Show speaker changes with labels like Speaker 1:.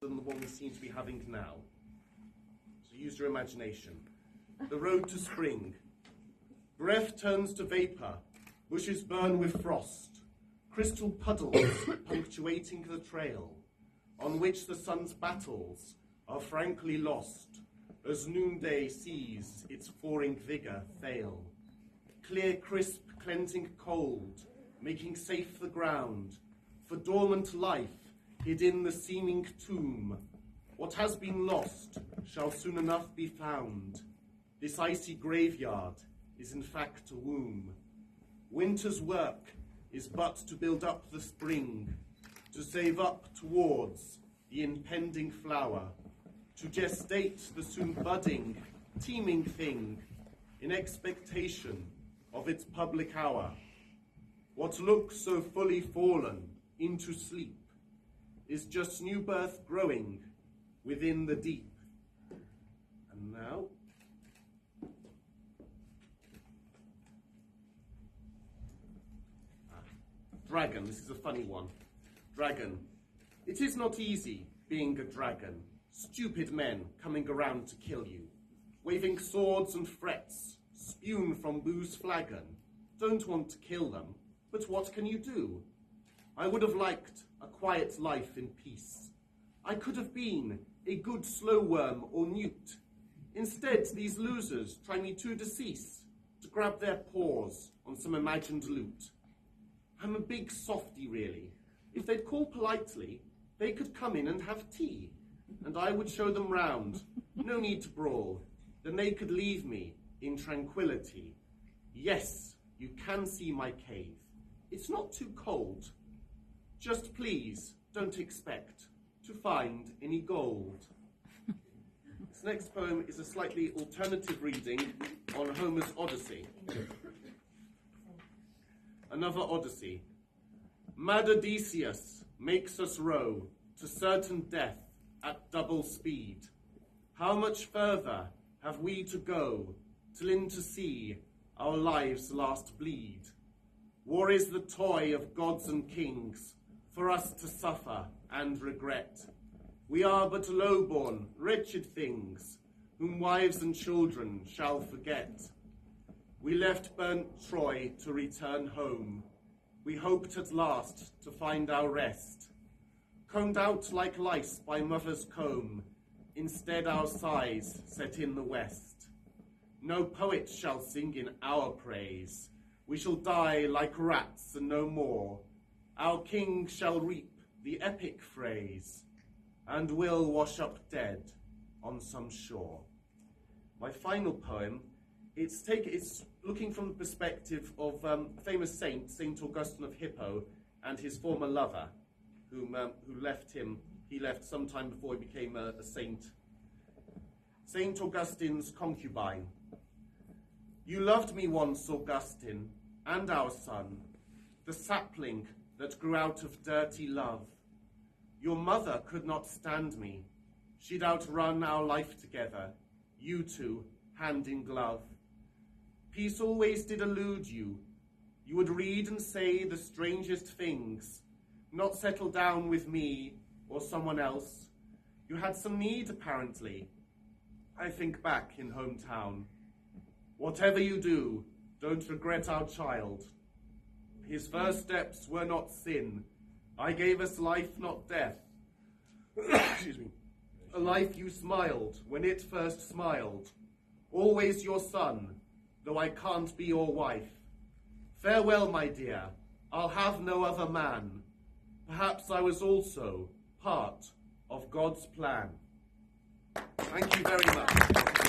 Speaker 1: than the one we seem to be having now. So use your imagination. The road to spring. Breath turns to vapour, bushes burn with frost, crystal puddles punctuating the trail, on which the sun's battles are frankly lost, as noonday sees its thawing vigour fail. Clear, crisp, cleansing cold, making safe the ground, for dormant life hid in the seeming tomb. What has been lost shall soon enough be found. This icy graveyard is in fact a womb. Winter's work is but to build up the spring, to save up towards the impending flower, to gestate the soon budding, teeming thing, in expectation of its public hour. What looks so fully fallen into sleep is just new birth growing within the deep. And now, dragon. This is a funny one. Dragon. It is not easy being a dragon. Stupid men coming around to kill you, waving swords and threats, spume from booze flagon. Don't want to kill them, but what can you do? I would have liked a quiet life in peace. I could have been a good slow worm or newt. Instead, these losers try me to decease, to grab their paws on some imagined loot. I'm a big softy, really. If they'd call politely, they could come in and have tea, and I would show them round. No need to brawl. Then they could leave me in tranquility. Yes, you can see my cave. It's not too cold. Just please don't expect to find any gold. This next poem is a slightly alternative reading on Homer's Odyssey. Another Odyssey. Mad Odysseus makes us row to certain death at double speed. How much further have we to go till into sea our lives last bleed? War is the toy of gods and kings, for us to suffer and regret. We are but low-born, wretched things, whom wives and children shall forget. We left burnt Troy to return home. We hoped at last to find our rest. Combed out like lice by mother's comb, instead our sighs set in the west. No poet shall sing in our praise. We shall die like rats and no more. Our king shall reap the epic phrase, and will wash up dead on some shore. My final poem, it's looking from the perspective of a famous saint, Saint Augustine of Hippo, and his former lover, who left him. He left sometime before he became a saint. Saint Augustine's concubine. You loved me once, Augustine, and our son, the sapling that grew out of dirty love. Your mother could not stand me. She'd outrun our life together, you two, hand in glove. Peace always did elude you. You would read and say the strangest things, not settle down with me or someone else. You had some need, apparently. I think back in hometown. Whatever you do, don't regret our child. His first steps were not sin. I gave us life, not death. Excuse me. A life you smiled when it first smiled. Always your son, though I can't be your wife. Farewell, my dear. I'll have no other man. Perhaps I was also part of God's plan. Thank you very much.